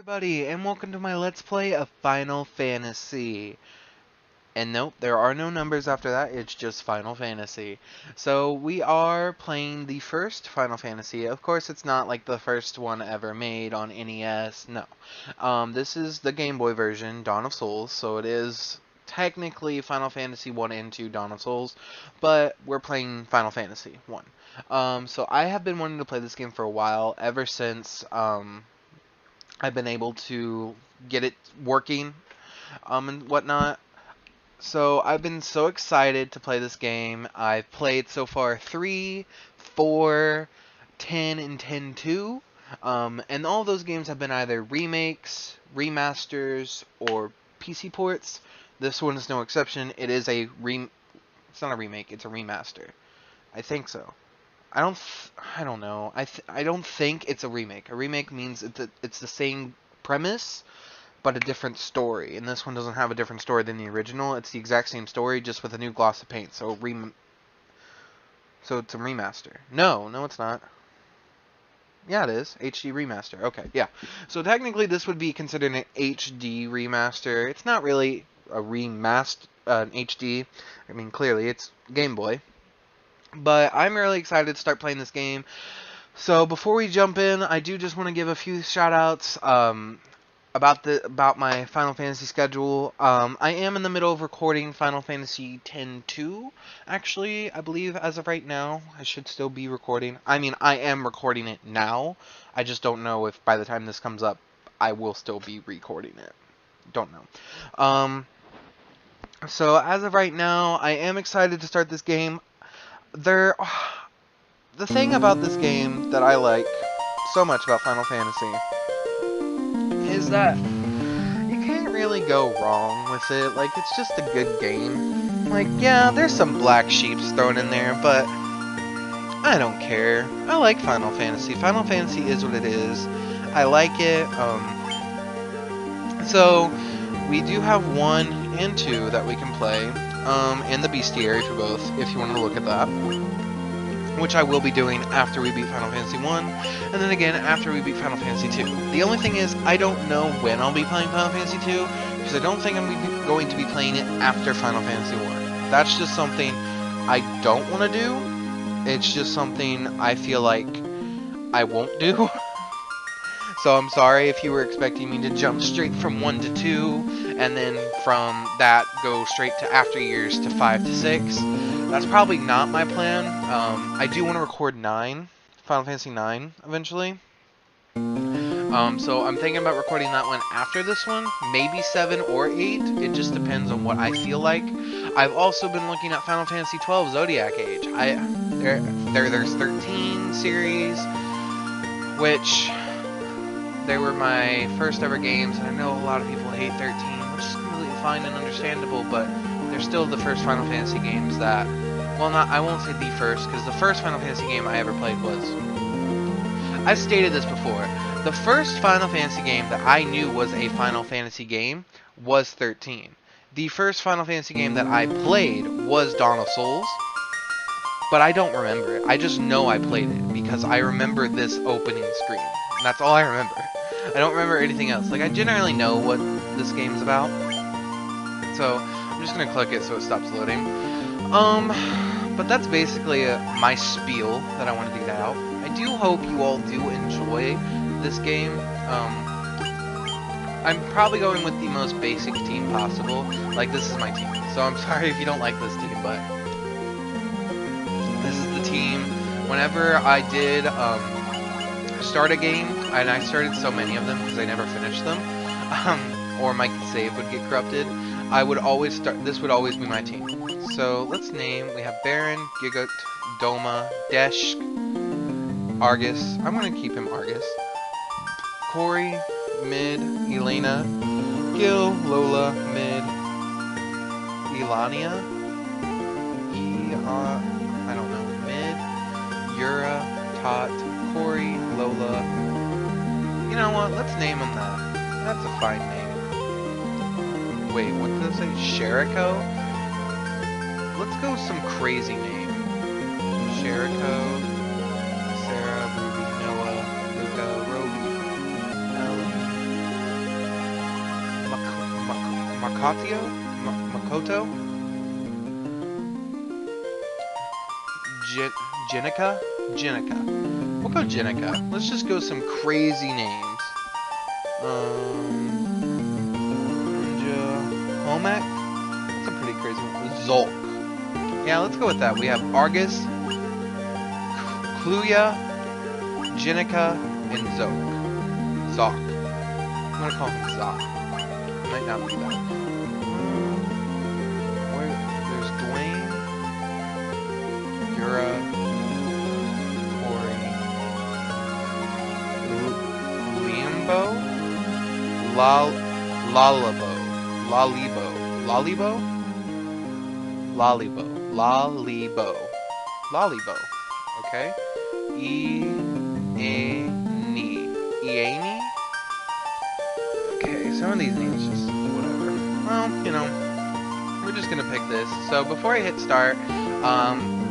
everybody, and welcome to my Let's Play of Final Fantasy. And nope, there are no numbers after that, it's just Final Fantasy. So we are playing the first Final Fantasy. Of course, it's not like the first one ever made on NES, no. This is the Game Boy version, Dawn of Souls, so it is technically Final Fantasy 1 and 2 Dawn of Souls, but we're playing Final Fantasy 1. So I have been wanting to play this game for a while, ever since, I've been able to get it working, and whatnot. So I've been so excited to play this game. I've played so far 3, 4, 10, and 10-2. And all of those games have been either remakes, remasters, or PC ports. This one is no exception. It is it's not a remake, it's a remaster. I think so. I don't know. I don't think it's a remake. A remake means it's the same premise, but a different story. And this one doesn't have a different story than the original. It's the exact same story, just with a new gloss of paint. So it's a remaster. No, it's not. Yeah, it is. HD remaster. Okay, yeah. So technically, this would be considered an HD remaster. It's not really a remaster, an HD. I mean, clearly, it's Game Boy. But I'm really excited to start playing this game. So before we jump in, I do just want to give a few shout-outs about my Final Fantasy schedule. I am in the middle of recording Final Fantasy X-2. Actually, I believe as of right now, I should still be recording. I mean, I am recording it now. I just don't know if by the time this comes up, I will still be recording it. Don't know. So as of right now, I am excited to start this game. The thing about this game that I like so much about Final Fantasy is that you can't really go wrong with it. Like, it's just a good game. Like, yeah, there's some black sheeps thrown in there, but I don't care. I like Final Fantasy. Final Fantasy is what it is. I like it. So we do have 1 and 2 that we can play. And the bestiary for both, if you want to look at that. Which I will be doing after we beat Final Fantasy 1, and then again after we beat Final Fantasy 2. The only thing is, I don't know when I'll be playing Final Fantasy 2, because I don't think I'm going to be playing it after Final Fantasy 1. That's just something I don't want to do. It's just something I feel like I won't do. So I'm sorry if you were expecting me to jump straight from 1 to 2, and then from that go straight to After Years to 5 to 6. That's probably not my plan. I do want to record 9, Final Fantasy 9, eventually. So I'm thinking about recording that one after this one, maybe 7 or 8. It just depends on what I feel like. I've also been looking at Final Fantasy 12 Zodiac Age. There's 13 series, which they were my first ever games, and I know a lot of people hate 13, which is completely fine and understandable, but they're still the first Final Fantasy games that, well, I won't say the first, because the first Final Fantasy game I ever played was, I've stated this before, the first Final Fantasy game that I knew was a Final Fantasy game was 13. The first Final Fantasy game that I played was Dawn of Souls, but I don't remember it. I just know I played it, because I remember this opening screen, and that's all I remember. I don't remember anything else. Like, I generally know what this game's about, so I'm just gonna click it so it stops loading. But that's basically my spiel that I want to get out. I do hope you all do enjoy this game. I'm probably going with the most basic team possible. Like, this is my team, so I'm sorry if you don't like this team, but this is the team. Whenever I did start a game, and I started so many of them because I never finished them, or my save would get corrupted, I would always start, this would always be my team. So let's name, we have Baron, Gigot, Doma, Desh, Argus, I'm going to keep him Argus, Corey, mid, Elena, Gil, Lola, mid, Elania, I don't know, mid, Yura, Tot, Corey, Lola. You know what? Let's name him that. That's a fine name. Wait, what did it say? Sheriko? Let's go with some crazy name. Sheriko, Sarah, Ruby, Noah, Luca, Roby, Ellie, Makoto? Jenica? Jenica. We'll go Jenica. Let's just go some crazy names. Homek? That's a pretty crazy one. Zolk. Yeah, let's go with that. We have Argus, Kluya, Jenica, and Zok. Zok. I'm gonna call him Zok. Might not be that. There's Dwayne, Yura, Tori, Liambo, Lalibo, okay? Eani. Okay, some of these names just whatever. Well, you know, we're just gonna pick this. So before I hit start,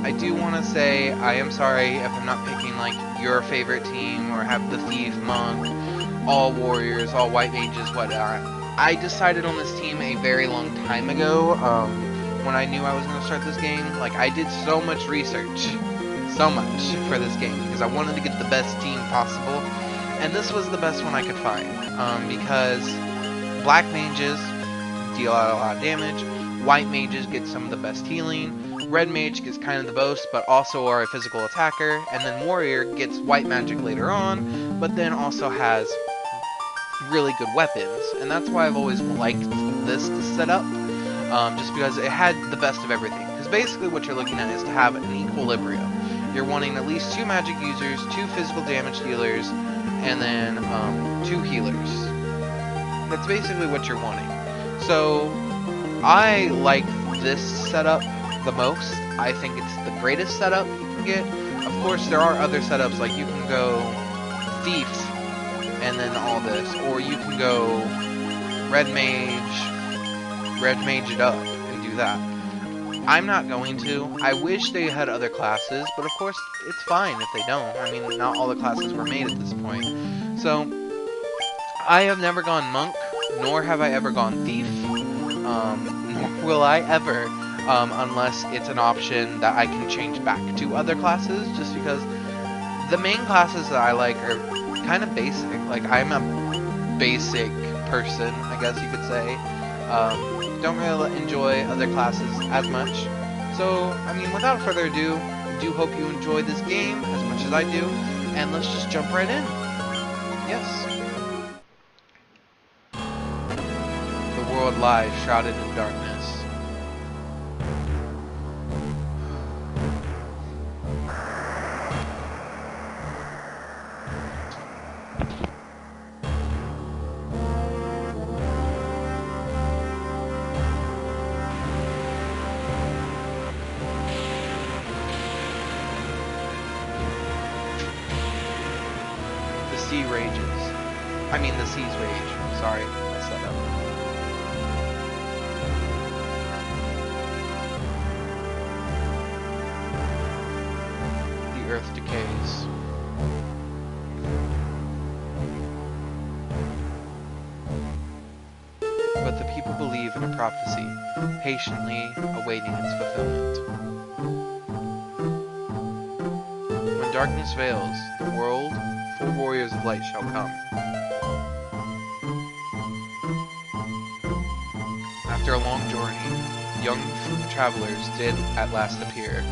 I do want to say I am sorry if I'm not picking like your favorite team or have the Thief, Monk, all Warriors, all White Mages, whatnot. I decided on this team a very long time ago. When I knew I was gonna start this game, like I did so much research, so much for this game because I wanted to get the best team possible. And this was the best one I could find, because Black Mages deal out a lot of damage, White Mages get some of the best healing, Red Mage gets kind of the most, but also are a physical attacker, and then Warrior gets White Magic later on, but then also has really good weapons, and that's why I've always liked this setup, just because it had the best of everything. Because basically what you're looking at is to have an equilibrium. You're wanting at least 2 magic users, 2 physical damage dealers, and then 2 healers. That's basically what you're wanting. So I like this setup the most. I think it's the greatest setup you can get. Of course, there are other setups, like you can go Thief and then all this, or you can go Red Mage it up and do that. I'm not going to. I wish they had other classes, but of course, it's fine if they don't. I mean, not all the classes were made at this point. So, I have never gone Monk, nor have I ever gone Thief, nor will I ever, unless it's an option that I can change back to other classes, just because the main classes that I like are kind of basic. Like, I'm a basic person, I guess you could say. Don't really enjoy other classes as much. So, I mean, without further ado, I do hope you enjoy this game as much as I do, and let's just jump right in. Yes. The world lies shrouded in darkness. The sea rages. I mean, the seas rage. Sorry, messed that up. The earth decays. But the people believe in a prophecy, patiently awaiting its fulfillment. When darkness veils the world, 4 warriors of light shall come. After a long journey, young travelers did at last appear,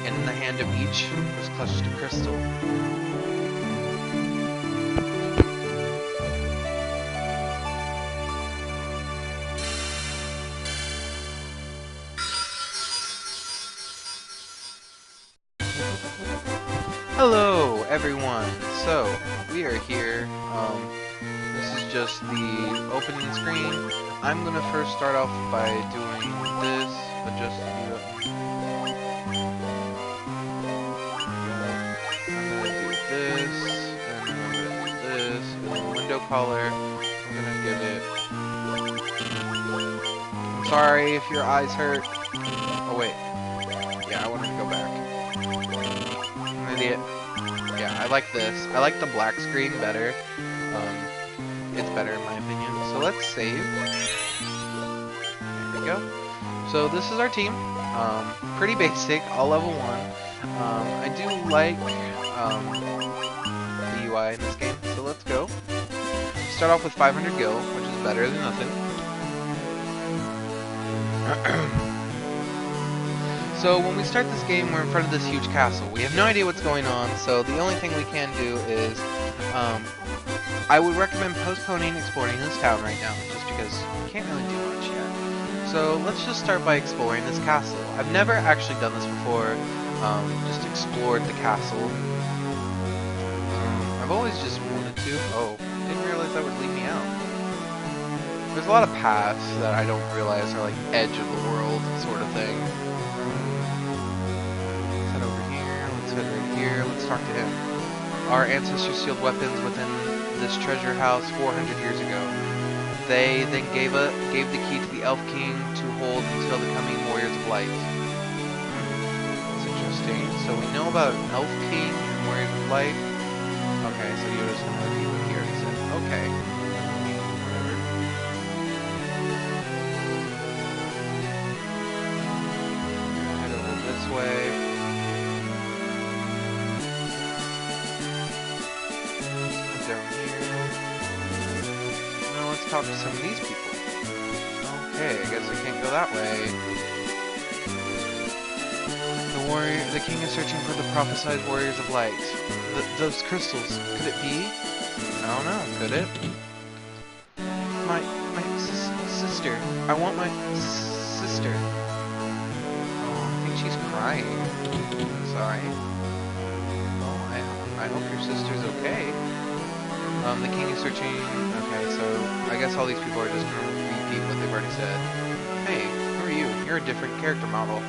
and in the hand of each was clutched a crystal. Hello, everyone. So, we are here. This is just the opening screen. I'm gonna first start off by doing this, but just to do it. I'm gonna do this, and then I'm gonna do this, and then window color. I'm gonna give it. I'm sorry if your eyes hurt. Oh wait. Yeah, I wanted to go back. Yeah, I like this. I like the black screen better. it's better in my opinion. So let's save. There we go. So this is our team. Pretty basic, all level 1. I do like the UI in this game, so let's go. Start off with 500 gil, which is better than nothing. So when we start this game, we're in front of this huge castle. We have no idea what's going on, so the only thing we can do is, I would recommend postponing exploring this town right now, just because we can't really do much yet. So let's just start by exploring this castle. I've never actually done this before, just explored the castle. I've always just wanted to. Oh, didn't realize that would lead me out. There's a lot of paths that I don't realize are like edge of the world sort of thing. Let's head over here, let's head right here, let's talk to him. Our ancestors sealed weapons within this treasure house 400 years ago. They then gave the key to the Elf King to hold until the coming Warriors of Light. That's interesting. So we know about an Elf King and Warriors of Light. Okay, so you're just gonna review what he already said. Okay. Whatever. Head over this way. Down here. Now let's talk to some of these people. Okay, I guess I can't go that way. The king is searching for the prophesied warriors of light. Those crystals, could it be? I don't know, could it? My sister. I want my sister. Oh, I think she's crying. I'm sorry. Oh, I hope your sister's okay. The king is searching. Okay, so I guess all these people are just gonna repeat what they've already said. Hey, who are you? You're a different character model.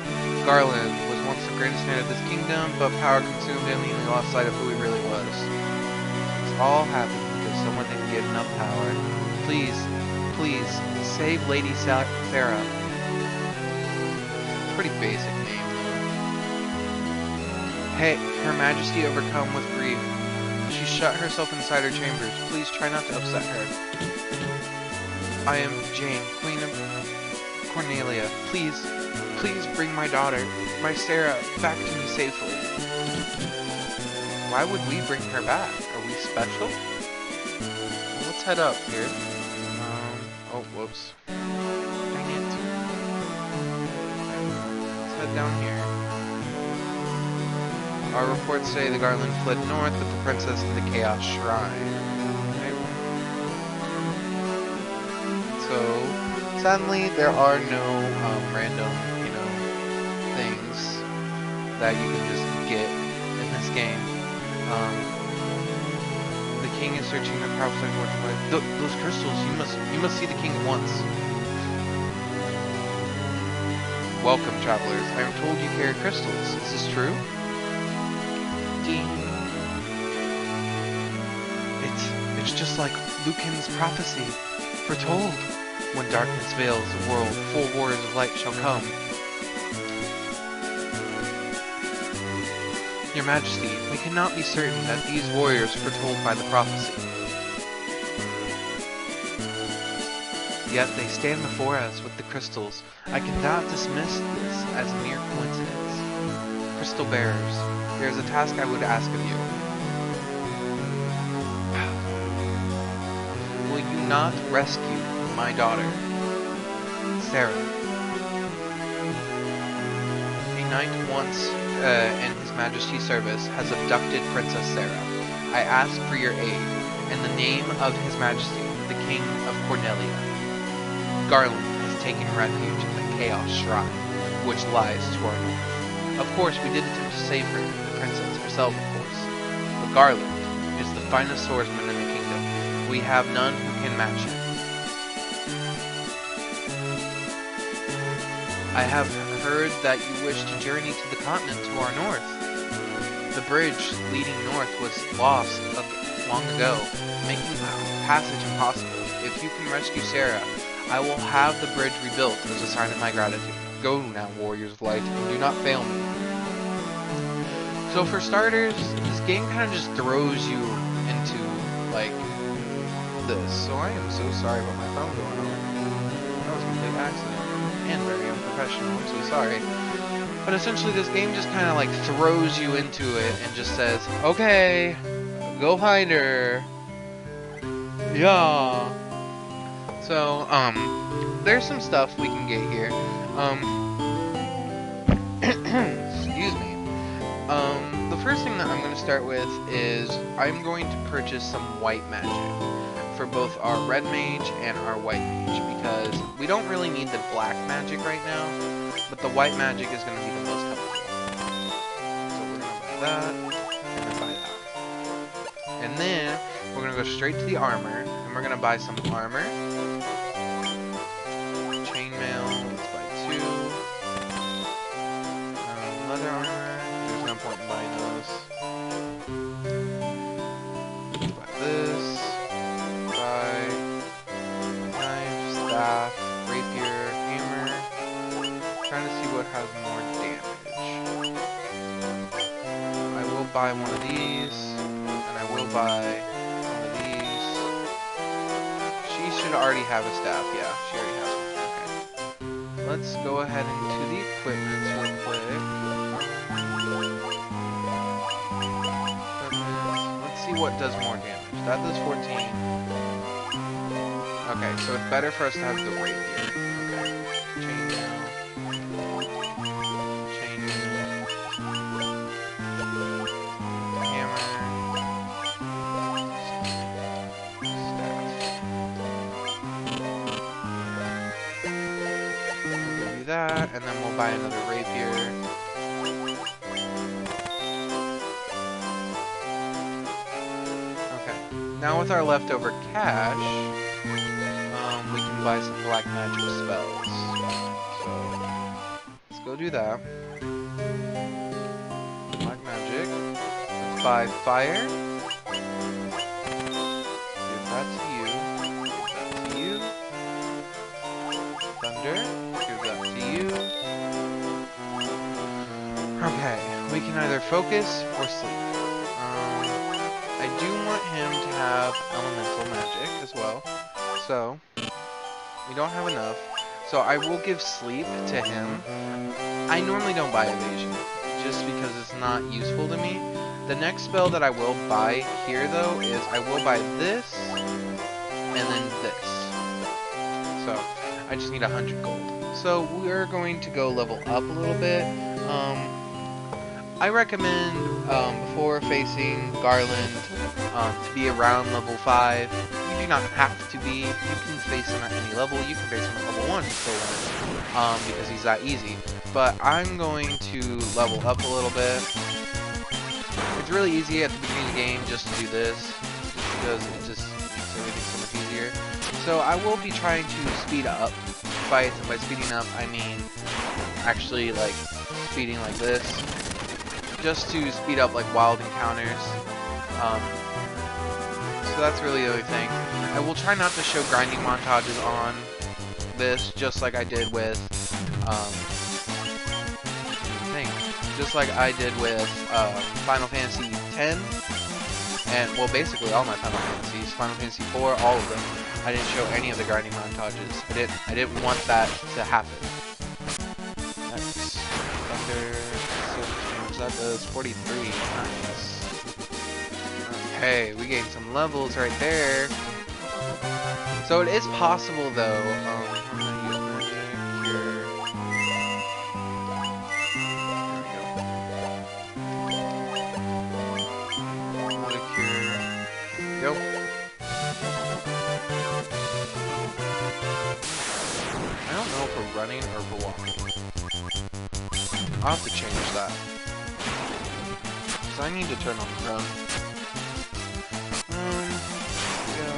Garland was once the greatest man of this kingdom, but power consumed him and he lost sight of who he really was. It's all happened because someone didn't get enough power. Please, please, save Lady Sarah. It's a pretty basic name, though. Hey, Her Majesty overcome with grief. She shut herself inside her chambers. Please try not to upset her. I am Jane, Queen of Cornelia. Please bring my daughter, my Sarah, back to me safely. Why would we bring her back? Are we special? Well, let's head up here. Oh, whoops. Dang it. Let's head down here. Our reports say the Garland fled north with the princess to the Chaos Shrine. Okay. So, sadly, there are no random, things that you can just get in this game. The king is searching the prophesied warriors. Those crystals, you must see the king once. Welcome, travelers. I am told you carry crystals. Is this true? It's just like Lucan's prophecy, foretold. When darkness veils the world, 4 warriors of light shall come. Your Majesty, we cannot be certain that these warriors foretold by the prophecy. Yet they stand before us with the crystals. I cannot dismiss this as a mere coincidence. Crystal bearers, there is a task I would ask of you. Will you not rescue my daughter, Sarah? A knight once in His Majesty's service has abducted Princess Sarah. I ask for your aid in the name of His Majesty, the King of Cornelia. Garland has taken refuge in the Chaos Shrine, which lies to our north. Of course, we did attempt to save her, the princess herself, of course. But Garland is the finest swordsman in the kingdom. We have none who can match him. I have heard that you wish to journey to the continent to our north. The bridge leading north was lost long ago, making passage impossible. If you can rescue Sarah, I will have the bridge rebuilt as a sign of my gratitude. Go now, warriors of light, and do not fail me. So for starters, this game kind of just throws you into, like, this. So I am so sorry about my phone going on. That was a complete accident and very unprofessional. I'm so sorry. But essentially this game just kind of like throws you into it and just says, okay, go find her. Yeah. So, there's some stuff we can get here. Excuse me. The first thing that I'm going to start with is I'm going to purchase some white magic for both our red mage and our white mage, because we don't really need the black magic right now, but the white magic is going to be the most helpful. So we're going to buy that, and then buy that. And then we're going to go straight to the armor, and we're going to buy some armor. Chainmail, let's buy 2. Leather armor, there's no point in buying those. Buy this. Buy knife, staff, rapier, hammer. Trying to see what has more damage. I will buy one of these, and I will buy one of these. She should already have a staff. Yeah, she already has one. Okay. Let's go ahead into the equipment real quick. Let's see what does more damage. That does 14. Okay, so it's better for us to have the rapier. Okay. Chainmail. Hammer. Staff. We'll give you that, and then we'll buy another rapier. Now with our leftover cash, we can buy some black magic spells. So, let's go do that. Black magic. Let's buy fire. Give that to you. Give that to you. Thunder. Give that to you. Okay, we can either focus or sleep. I do want him to have elemental magic as well, so we don't have enough. So I will give sleep to him. I normally don't buy evasion, just because it's not useful to me. The next spell that I will buy here, though, is I will buy this, and then this. So I just need 100 gold. So we're going to go level up a little bit. I recommend, before facing Garland, to be around level 5. You do not have to be. You can face him at any level. You can face him at level 1 if you still want, because he's that easy. But I'm going to level up a little bit. It's really easy at the beginning of the game just to do this, because it just makes everything so much easier. So I will be trying to speed up fights, and by speeding up, I mean actually like speeding like this. Just to speed up like wild encounters. So that's really the only thing. I will try not to show grinding montages on this, just like I did with, Final Fantasy X, and well, basically all my Final Fantasies, Final Fantasy IV, all of them. I didn't show any of the grinding montages. I didn't want that to happen. Next, Thunder. That does 43. Nice. Okay, we gained some levels right there. So it is possible, though. I'm gonna use magic here. There we go. Magic here. Go. I don't know if we're running or if we're walking. I'll have to change that. So I need to turn on the run. Go.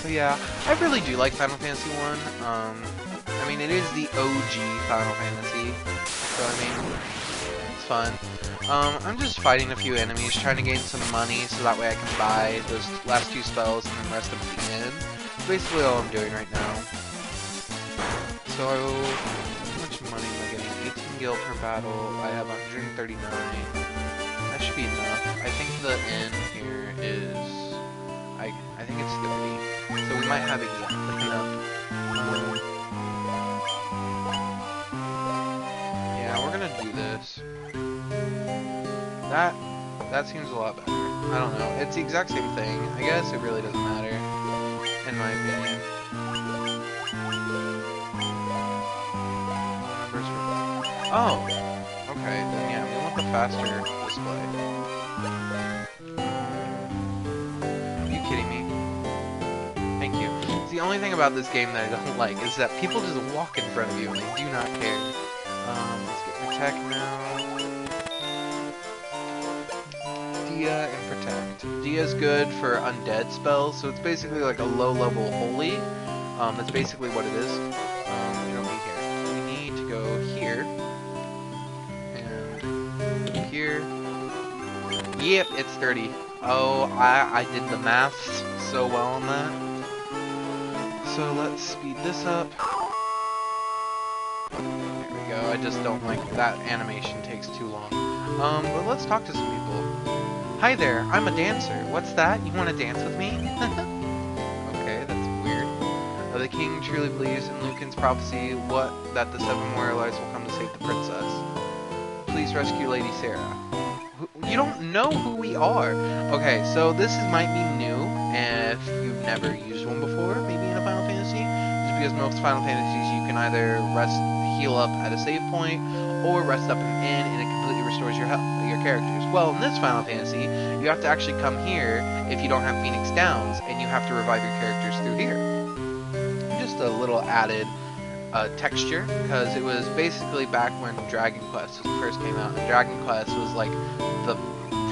So yeah, I really do like Final Fantasy 1. I mean, it is the OG Final Fantasy. So I mean, it's fun. I'm just fighting a few enemies, trying to gain some money so that way I can buy those last 2 spells and then rest them at the end. That's basically all I'm doing right now. So, how much money am I getting? 18 gil per battle. I have 139. That should be enough. I think the end here is... I think it's 30. So we might have exactly enough. Yeah, we're gonna do this. That seems a lot better. I don't know. It's the exact same thing. I guess it really doesn't matter, in my opinion. Oh! Okay, then yeah, we want the faster display. Are you kidding me? Thank you. It's the only thing about this game that I don't like is that people just walk in front of you and they do not care. Let's get Protect now. Dia and Protect. Dia's good for undead spells, so it's basically like a low-level holy. That's basically what it is. We don't need here. We need to go here. And here. Yep, it's 30. Oh, I did the math so well on that. So let's speed this up. There we go. I just don't like that animation takes too long. But let's talk to some people. Hi there, I'm a dancer. What's that? You want to dance with me? Okay, that's weird. The king truly believes in Lucan's prophecy that the 7 warrior lights will come to save the princess. Please rescue Lady Sarah. You don't know who we are. Okay, so this might be new if you've never used one before, maybe in a Final Fantasy. Just because most Final Fantasies you can either heal up at a save point, or rest up and it completely restores your health, your characters. Well, in this Final Fantasy, you have to actually come here if you don't have Phoenix Downs, and you have to revive your characters through here. Just a little added texture, because it was basically back when Dragon Quest first came out, and Dragon Quest was like the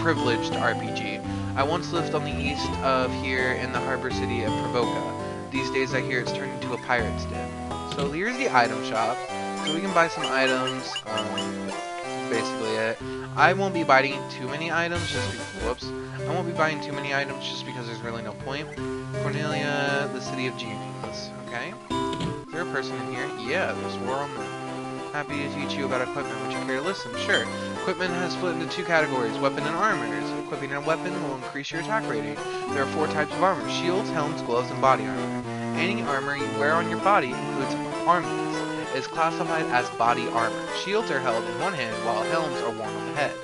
privileged RPG. I once lived on the east of here in the harbor city of Provoca. These days I hear it's turned into a pirate's den. So here's the item shop. So we can buy some items. That's basically it. I won't be buying too many items I won't be buying too many items just because there's really no point. Cornelia, the city of genies. Okay. Is there a person in here? Yeah, there's 4 on there. Happy to teach you about equipment. Would you care to listen? Sure. Equipment has split into 2 categories, weapon and armors. Equipping a weapon will increase your attack rating. There are 4 types of armor: shields, helms, gloves, and body armor. Any armor you wear on your body includes armlets. Is classified as body armor. Shields are held in one hand while helms are worn on the head.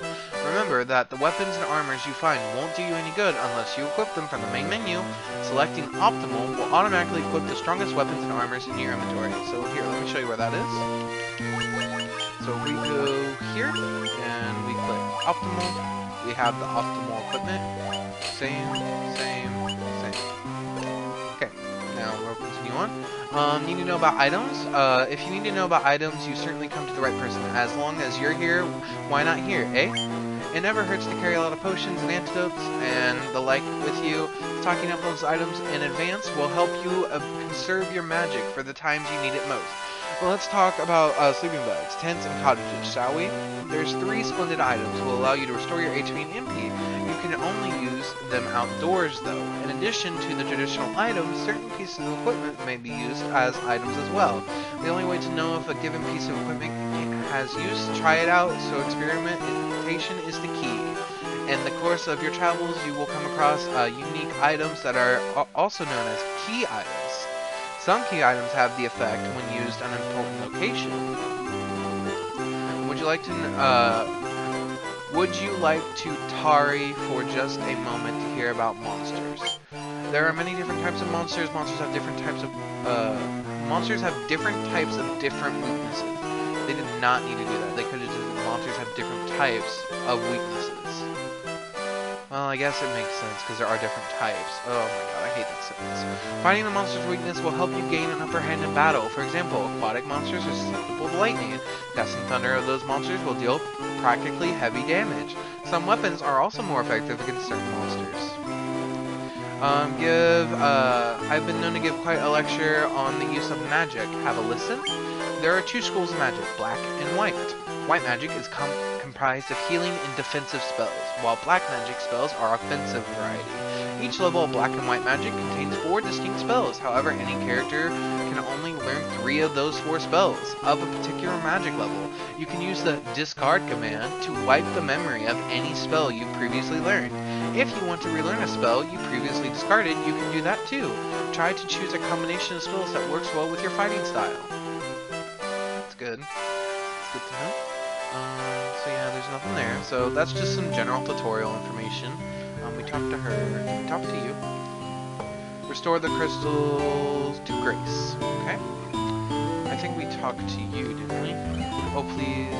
Remember that the weapons and armors you find won't do you any good unless you equip them from the main menu. Selecting optimal will automatically equip the strongest weapons and armors in your inventory. So here, let me show you where that is. So if we go here and we click optimal, we have the optimal equipment. Same. Okay, now we'll continue on. Need to know about items? If you need to know about items, you certainly come to the right person. As long as you're here, why not here, eh? It never hurts to carry a lot of potions and antidotes and the like with you. Stocking up those items in advance will help you conserve your magic for the times you need it most. Well, let's talk about sleeping bags, tents, and cottages, shall we? There's 3 splendid items that will allow you to restore your HP and MP. You can only use them outdoors, though. In addition to the traditional items, certain pieces of equipment may be used as items as well. The only way to know if a given piece of equipment has use, try it out, so experimentation is the key. In the course of your travels, you will come across unique items that are also known as key items. Some key items have the effect when used on an important location. Would you like to tarry for just a moment to hear about monsters? There are many different types of monsters. Monsters have different types of different weaknesses. They did not need to do that. They could have just said monsters have different types of weaknesses. Well, I guess it makes sense because there are different types. Oh my god, I hate that sentence. Finding the monster's weakness will help you gain an upper hand in battle. For example, aquatic monsters are susceptible to lightning. Casting thunder of those monsters will deal practically heavy damage. Some weapons are also more effective against certain monsters. I've been known to give quite a lecture on the use of magic. Have a listen? there are two schools of magic, black and white. White magic is comprised of healing and defensive spells, while black magic spells are offensive variety. Each level of black and white magic contains 4 distinct spells. However, any character can only learn 3 of those 4 spells of a particular magic level. You can use the discard command to wipe the memory of any spell you previously learned. If you want to relearn a spell you previously discarded, you can do that too. Try to choose a combination of spells that works well with your fighting style. That's good. It's good to know. So yeah, there's nothing there. So that's just some general tutorial information. We talked to her. Did we talk to you? Restore the crystals to Grace. Okay. I think we talked to you, didn't we? Oh, please.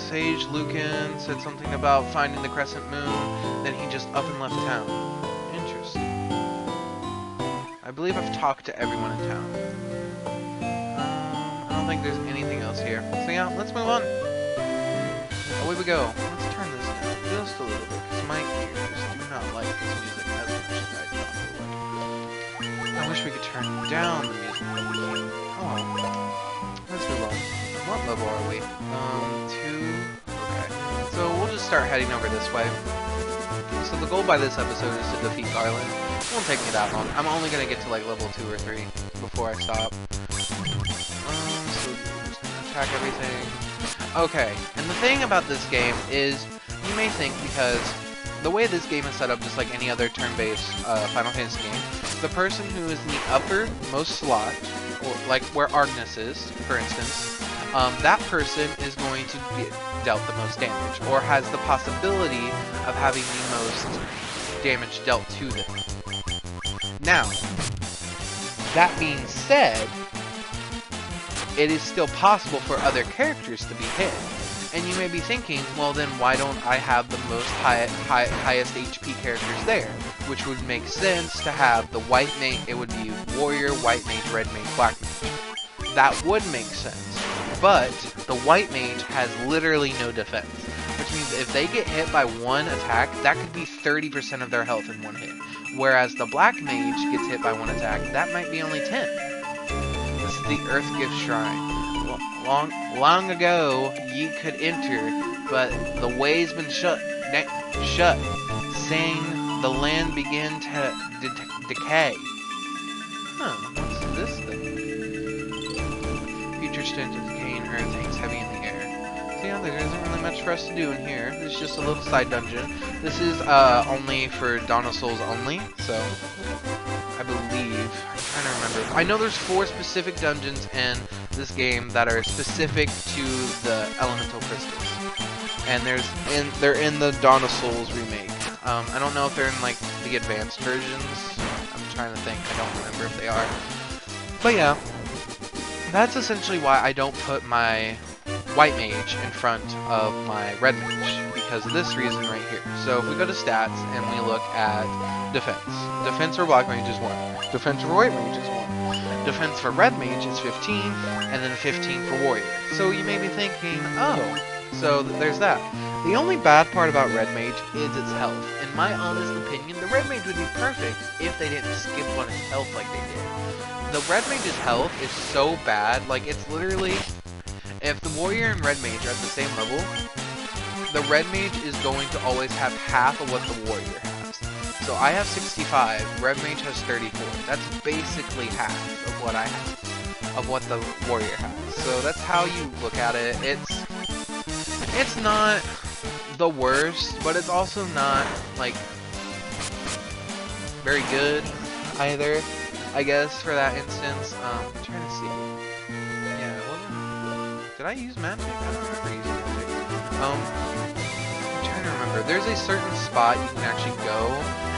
Sage Lucan said something about finding the crescent moon, then he just up and left town. Interesting. I believe I've talked to everyone in town. I don't think there's anything else here. So yeah, let's move on. Away we go. Let's turn this down just a little bit, because my ears do not like this music as much as I thought. I wish we could turn down the music, but we can't. Oh well. Let's move on. What level are we? 2. Okay. So we'll just start heading over this way. So the goal by this episode is to defeat Garland. It won't take me that long. I'm only gonna get to like level 2 or 3 before I stop. So just attack everything. Okay, and the thing about this game is, you may think, because the way this game is set up, just like any other turn-based Final Fantasy game, the person who is in the uppermost slot, or like where Agnes is, for instance, that person is going to get dealt the most damage, or has the possibility of having the most damage dealt to them. Now, that being said, it is still possible for other characters to be hit. And you may be thinking, well then why don't I have the most highest HP characters there? Which would make sense to have the white mage, it would be warrior, white mage, red mage, black mage. That would make sense. But the white mage has literally no defense. Which means if they get hit by one attack, that could be 30% of their health in one hit. Whereas the black mage gets hit by one attack, that might be only 10. This is the Earth Gift Shrine. Long ago, ye could enter, but the way's been shut, saying the land began to decay. Huh, what's this thing? Future stench of decaying earth hangs heavy in the air. So yeah, there isn't really much for us to do in here. It's just a little side dungeon. This is only for Dawn of Souls only, so I believe. I'm trying to remember. I know there's 4 specific dungeons in this game that are specific to the elemental crystals, and they're in the Dawn of Souls remake. I don't know if they're in like the advanced versions. I'm trying to think. I don't remember if they are. But yeah, that's essentially why I don't put my white mage in front of my red mage, because of this reason right here. So if we go to stats and we look at defense. Defense for black mage is 1. Defense for white mage is 1. Defense for red mage is 15, and then 15 for warrior. So you may be thinking, oh, so there's that. The only bad part about red mage is its health. In my honest opinion, the red mage would be perfect if they didn't skip on its health like they did. The red mage's health is so bad, like it's literally, if the warrior and red mage are at the same level, the red mage is going to always have half of what the warrior has. So I have 65, red mage has 34. That's basically half of what I have, of what the warrior has. So that's how you look at it. It's not the worst, but it's also not like very good either, I guess, for that instance. I'm trying to see. Yeah, it wasn't. Did I use magic? I don't remember using magic. I'm trying to remember. There's a certain spot you can actually go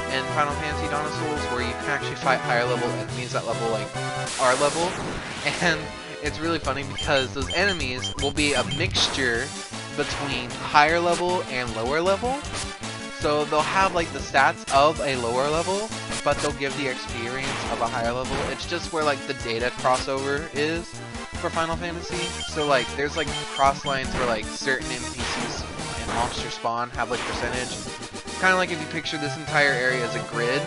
in Final Fantasy Dawn of Souls where you can actually fight higher level enemies that level like our level, and it's really funny because those enemies will be a mixture between higher level and lower level. So they'll have like the stats of a lower level, but they'll give the experience of a higher level. It's just where like the data crossover is for Final Fantasy. So like there's like cross lines where like certain NPCs and monster spawn have like percentage. kind of like if you picture this entire area as a grid,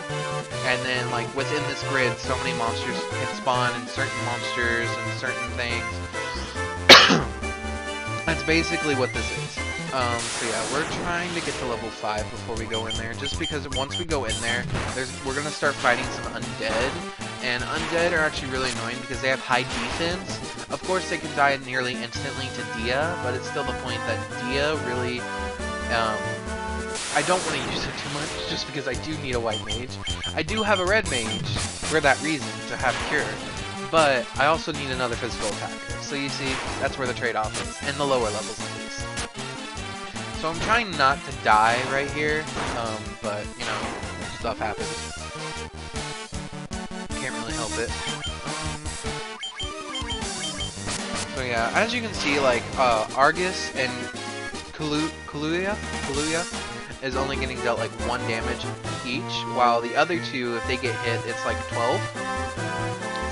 and then like within this grid, so many monsters can spawn, and certain monsters and certain things. That's basically what this is. So yeah, we're trying to get to level 5 before we go in there, just because once we go in there, we're gonna start fighting some undead, and undead are actually really annoying because they have high defense. Of course, they can die nearly instantly to Dia, but it's still the point that Dia really, I don't want to use it too much, just because I do need a white mage. I do have a red mage for that reason, to have Cure, but I also need another physical attacker. So you see, that's where the trade-off is, in the lower levels at least. So I'm trying not to die right here, but, you know, stuff happens. Can't really help it. So yeah, as you can see, like, Argus and Kaluuya is only getting dealt like 1 damage each, while the other two, if they get hit, it's like 12.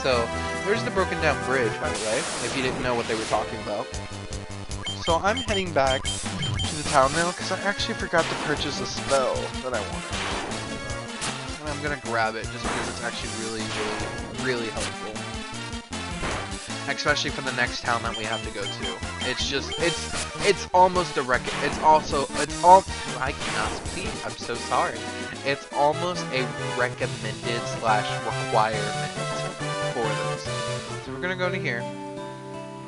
So, there's the broken down bridge, by the way, if you didn't know what they were talking about. So I'm heading back to the town now, because I actually forgot to purchase a spell that I wanted. And I'm gonna grab it, just because it's actually really helpful. Especially for the next town that we have to go to. It's just, it's almost a I cannot speak, I'm so sorry. It's almost a recommended / requirement for this. So we're gonna go to here.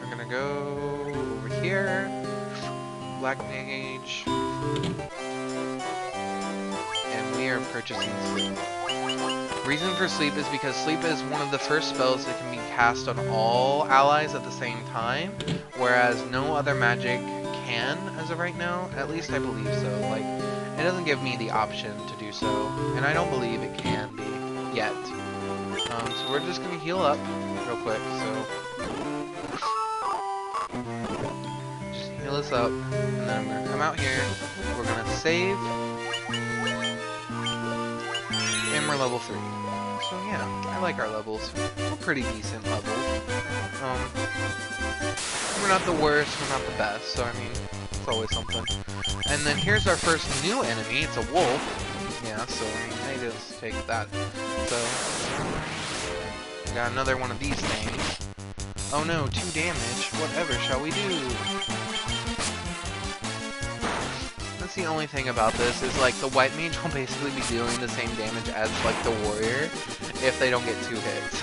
We're gonna go over here. Black Mage. And we are purchasing Sleep. Reason for Sleep is because Sleep is one of the first spells that can be cast on all allies at the same time, whereas no other magic can as of right now. At least I believe so. Like, it doesn't give me the option to do so, and I don't believe it can be yet. So we're just gonna heal up real quick. So just heal us up, and then I'm gonna come out here. We're gonna save. And we're level 3. So yeah, I like our levels. We're pretty decent levels. We're not the worst, we're not the best, so I mean, it's always something. And then here's our first new enemy, it's a wolf. Yeah, so I mean, they just take that. So, we got another one of these things. Oh no, 2 damage. Whatever shall we do? That's the only thing about this, is like the white mage will basically be dealing the same damage as like the warrior if they don't get 2 hits.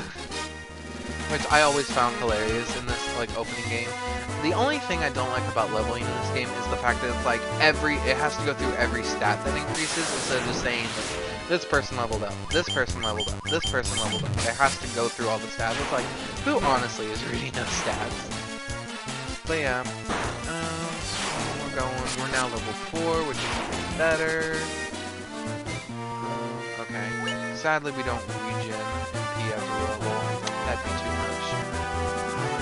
Which I always found hilarious in this like opening game. The only thing I don't like about leveling in this game is the fact that it's like it has to go through every stat that increases instead of just saying like, this person leveled up, this person leveled up, this person leveled up. It has to go through all the stats. It's like, who honestly is reading those stats? But yeah, we're now level 4, which is better. Okay. Sadly, we don't regen MP every level. That'd be too much.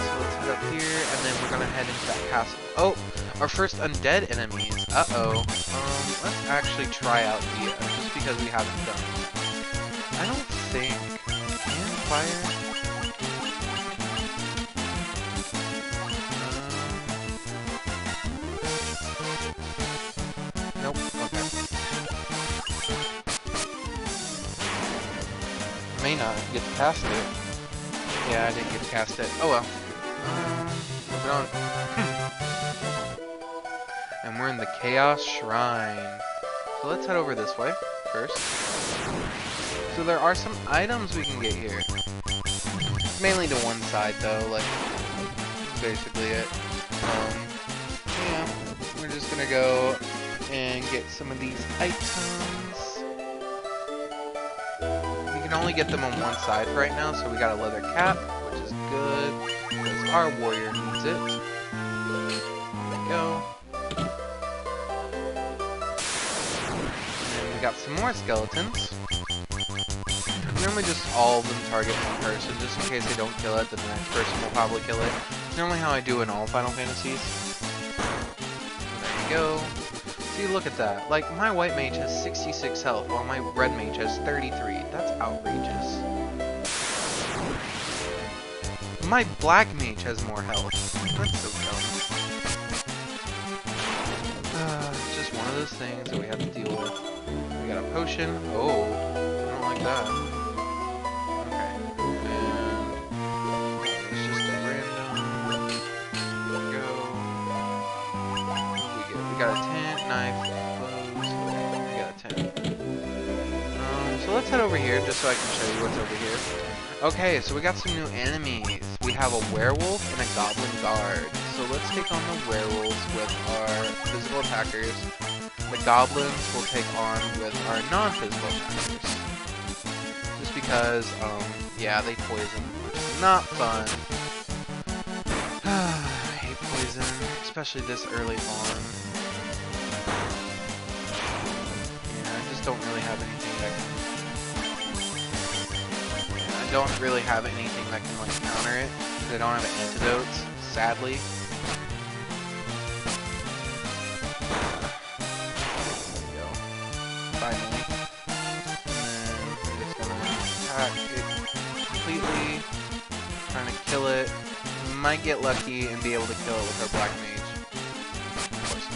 So let's head up here, and then we're gonna head into that castle. Oh! Our first undead enemies. Uh-oh. Let's actually try out Dia, just because we haven't done it. I don't think... Can fire... Nope, okay. May not get to cast it. Yeah, I didn't get to cast it. Oh well. Moving on. And we're in the Chaos Shrine. So let's head over this way first. So there are some items we can get here. Mainly to one side though, like, basically it. Yeah, we're just gonna go and get some of these items. We can only get them on one side right now, so we got a leather cap, which is good, because our warrior needs it. There we go. And then we got some more skeletons. Normally just all of them target one person, just in case they don't kill it, then the next person will probably kill it. It's normally how I do in all Final Fantasies. So there you go. See, look at that. Like, my white mage has 66 health, while my red mage has 33. That's outrageous. My black mage has more health. That's so dumb. It's just one of those things that we have to deal with. potion. Oh, I don't like that. Okay. And it's just a random. Go. What do we get? We got a tent, knife, clothes. Okay, we got a tent. So let's head over here just so I can show you what's over here. Okay, so we got some new enemies. We have a werewolf and a goblin guard. So let's take on the werewolves with our physical attackers. The goblins will take on with our non-physical attackers. Just because, yeah, they poison, which is not fun. I hate poison, especially this early on. Yeah, I just don't really have anything that can... I don't really have anything that can, like, counter it. Because I don't have antidotes, sadly. Finally. And then we're just gonna attack it completely. Trying to kill it. Might get lucky and be able to kill it with our black mage. Of course.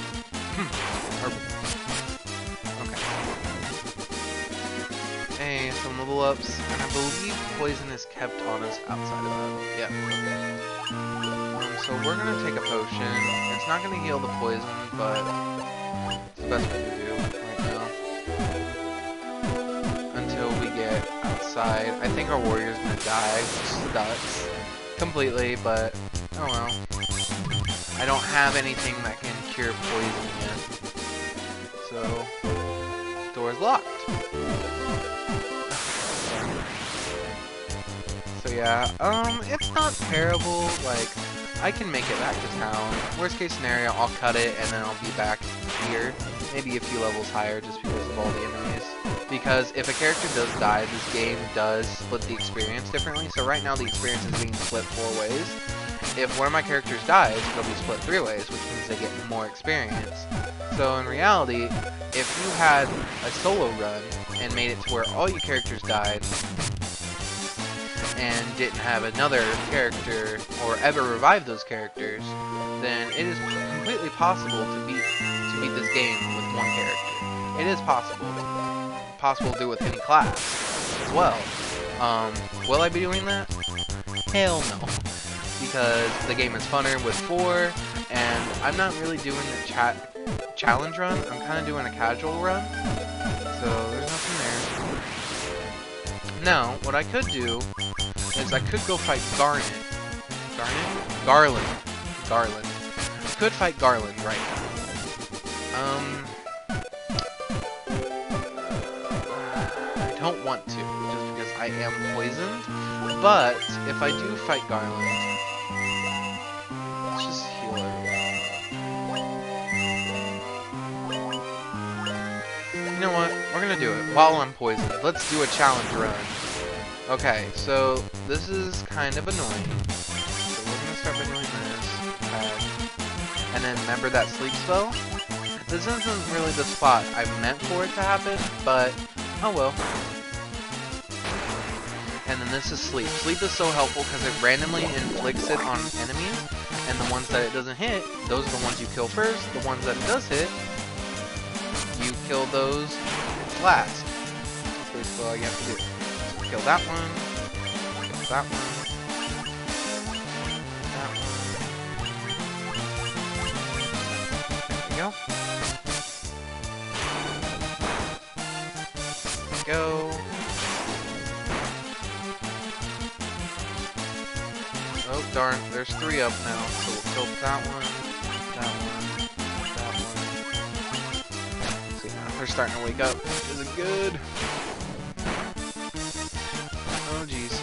Okay. Hey, some level ups. And I believe poison is kept on us outside of that. Yeah, okay. So we're gonna take a potion. It's not gonna heal the poison, but it's the best we can do. Until we get outside. I think our warrior's gonna die, which sucks completely, but oh well. I don't have anything that can cure poison yet. So, door's locked. So yeah, it's not terrible, like, I can make it back to town. Worst case scenario, I'll cut it and then I'll be back here. Maybe a few levels higher just because of all the enemies. Because if a character does die, this game does split the experience differently. So right now the experience is being split 4 ways. If one of my characters dies, it'll be split 3 ways, which means they get more experience. So in reality, if you had a solo run and made it to where all your characters died, and didn't have another character or ever revive those characters, then it is completely possible to beat this game with one character. It is possible. Possible to do with any class as well. Will I be doing that? Hell no. Because the game is funner with 4, and I'm not really doing the challenge run. I'm kind of doing a casual run. So there's nothing there. Now, what I could do is I could go fight Garland. Could fight Garland right now. I don't want to, just because I am poisoned. But if I do fight Garland, let's just heal everyone. You know what? We're gonna do it while I'm poisoned. Let's do a challenge run. Okay, so this is kind of annoying. So we're gonna start by doing this. And then remember that sleep spell? This isn't really the spot I meant for it to happen, but oh well. And then this is sleep. Sleep is so helpful because it randomly inflicts it on enemies, and the ones that it doesn't hit, those are the ones you kill first. The ones that it does hit, you kill those last. That's basically all you have to do. Kill that one. Kill that one. That one. There we go. Let's go. Oh darn, there's 3 up now, so we'll kill that one, that one, that one. See, now they're starting to wake up, which isn't good. Oh jeez.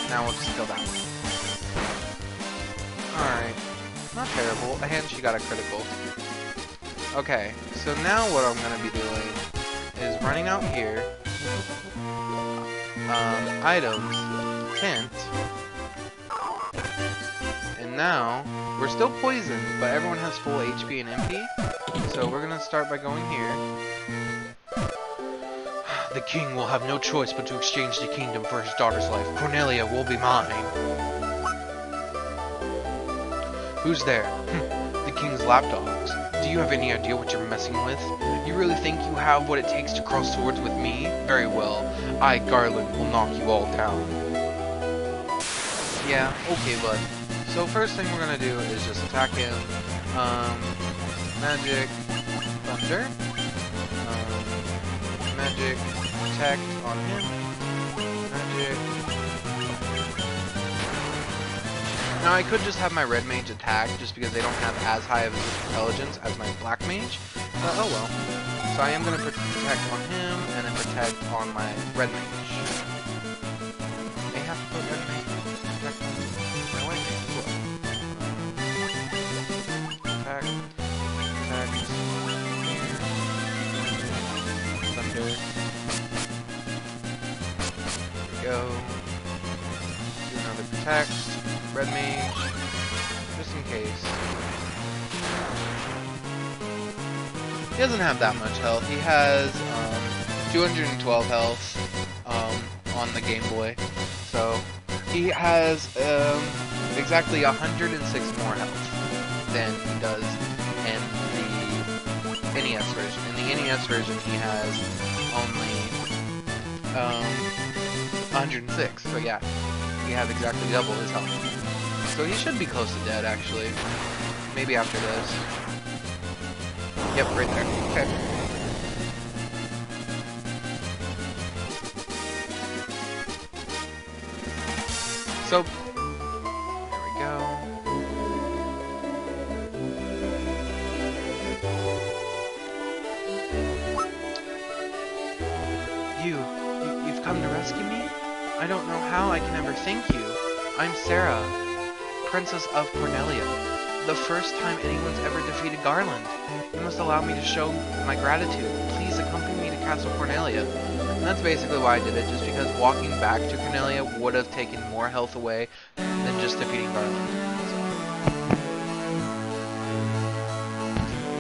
Now we'll just kill that one. Alright. Not terrible. And she got a critical. Okay, so now what I'm going to be doing is running out here. Items. Tent. And now, we're still poisoned, but everyone has full HP and MP. So we're going to start by going here. The king will have no choice but to exchange the kingdom for his daughter's life. Cornelia will be mine. Who's there? The king's lapdogs. Do you have any idea what you're messing with? You really think you have what it takes to cross swords with me? Very well. I, Garland, will knock you all down. Yeah, okay, bud. So first thing we're gonna do is just attack him. Magic Thunder. Magic Protect on him. Magic. Now I could just have my red mage attack just because they don't have as high of intelligence as my black mage. But oh well. So I am gonna protect on him and then protect on my red mage. May have to put red mage protect on my white mage as well. Attack. Protect. Thunder. There we go. Do another protect. Red mage, just in case. He doesn't have that much health. He has 212 health on the Game Boy. So he has exactly 106 more health than he does in the NES version. In the NES version he has only 106. So yeah, he has exactly double his health. So he should be close to dead, actually. Maybe after this. Yep, right there. Okay. So, there we go. You've come to rescue me? I don't know how I can ever thank you. I'm Sarah, Princess of Cornelia. The first time anyone's ever defeated Garland. You must allow me to show my gratitude. Please accompany me to Castle Cornelia. And that's basically why I did it, just because walking back to Cornelia would have taken more health away than just defeating Garland. So.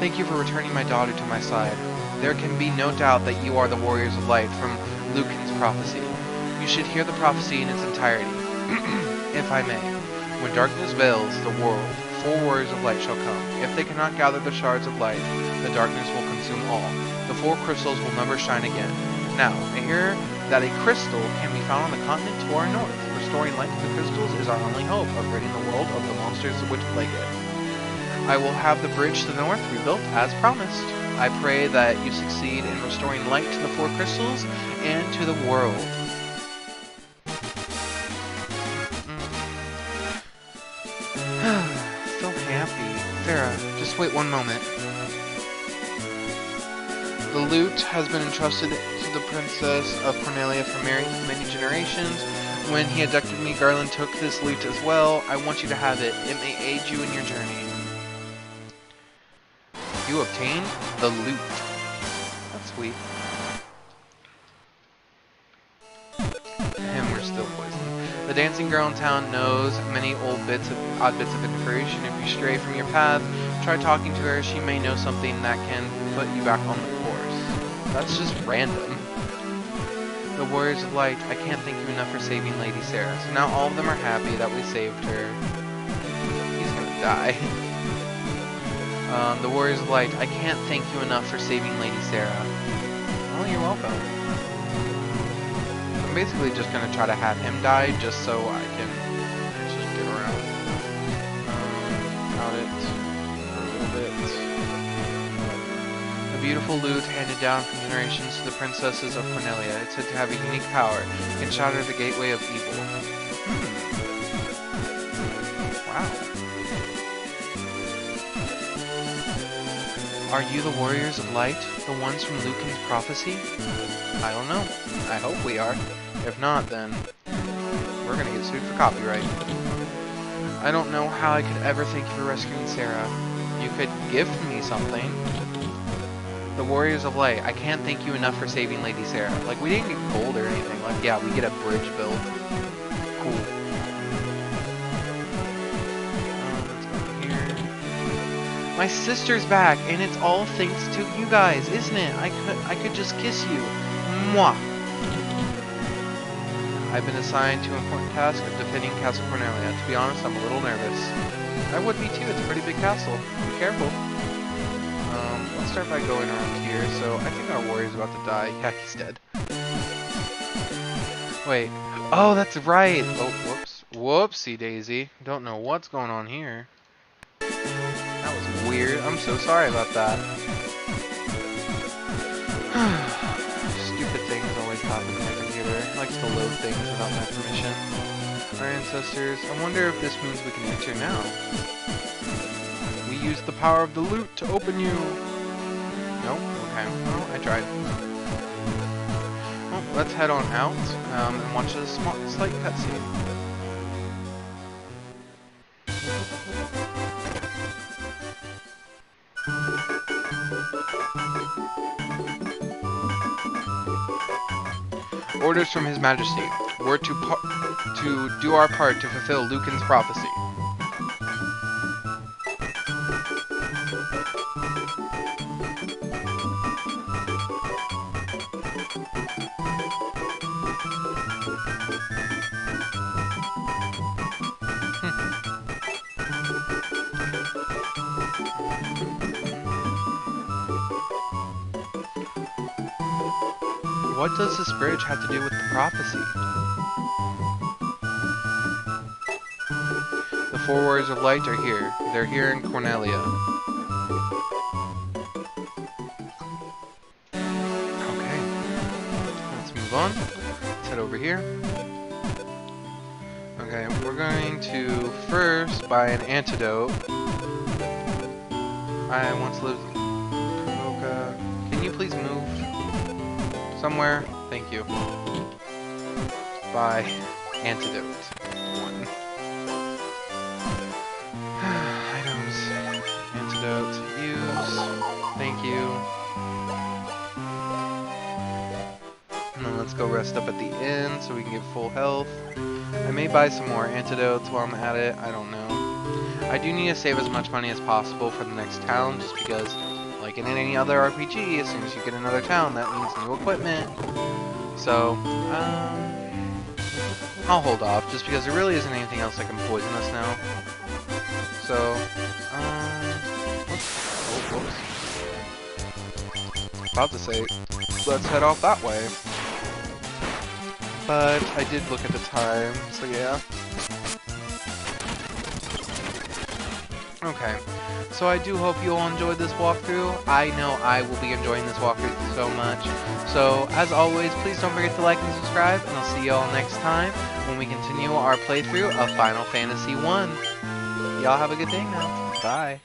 Thank you for returning my daughter to my side. There can be no doubt that you are the Warriors of Light from Lucan's prophecy. You should hear the prophecy in its entirety, if I may. When darkness veils the world, 4 Warriors of Light shall come. If they cannot gather the shards of light, the darkness will consume all. The 4 crystals will never shine again. Now, I hear that a crystal can be found on the continent to our north. Restoring light to the crystals is our only hope of ridding the world of the monsters which plague it. I will have the bridge to the north rebuilt as promised. I pray that you succeed in restoring light to the 4 crystals and to the world. So happy. Sarah, just wait one moment. The lute has been entrusted to the Princess of Cornelia for many generations. When he abducted me, Garland took this lute as well. I want you to have it. It may aid you in your journey. You obtained the lute. That's sweet. And we're still poisoned. The dancing girl in town knows many odd bits of information. If you stray from your path, try talking to her. She may know something that can put you back on the course. That's just random. The Warriors of Light, I can't thank you enough for saving Lady Sarah. So now all of them are happy that we saved her. He's gonna die. The Warriors of Light, I can't thank you enough for saving Lady Sarah. Well, you're welcome. I'm basically just gonna try to have him die just so I can just get around. Out it. A little bit. The beautiful lute handed down from generations to the princesses of Cornelia. It's said to have a unique power. It can shatter the gateway of evil. Wow. Are you the Warriors of Light? The ones from Lucan's prophecy? I don't know. I hope we are. If not, then we're gonna get sued for copyright. I don't know how I could ever thank you for rescuing Sarah. You could give me something. The Warriors of Light, I can't thank you enough for saving Lady Sarah. Like, we didn't get gold or anything. Like, yeah, we get a bridge built. Cool. My sister's back, and it's all thanks to you guys, isn't it? I could just kiss you. Mwah! I've been assigned to an important task of defending Castle Cornelia. To be honest, I'm a little nervous. I would be too. It's a pretty big castle. Be careful. Let's start by going around here. So I think our warrior's about to die. Yeah, he's dead. Wait. Oh, that's right. Oh, whoops. Whoopsie daisy. Don't know what's going on here. That was weird. I'm so sorry about that. Stupid things always happen to my computer. It likes to load things without my permission. Our ancestors. I wonder if this means we can enter now. We used the power of the loot to open you. Nope. Okay. Well, I tried. Well, let's head on out and watch a slight cutscene. Orders from His Majesty. We're to do our part to fulfill Lucan's prophecy. What does this bridge have to do with the prophecy? The four warriors of light are here. They're here in Cornelia. Okay. Let's move on. Let's head over here. Okay, we're going to first buy an antidote. I once lived... Can you please move? Somewhere. Thank you. Buy antidote. 1. Items. Antidote. Use. Thank you. And then let's go rest up at the inn so we can get full health. I may buy some more antidotes while I'm at it. I don't know. I do need to save as much money as possible for the next town just because, like in any other RPG, as soon as you get another town, that means new equipment. So, I'll hold off, just because there really isn't anything else that can poison us now. So, whoops. About to say, let's head off that way. But I did look at the time, so yeah. Okay, so I do hope you all enjoyed this walkthrough. I know I will be enjoying this walkthrough so much. So, as always, please don't forget to like and subscribe, and I'll see you all next time when we continue our playthrough of Final Fantasy 1. Y'all have a good day now. Bye.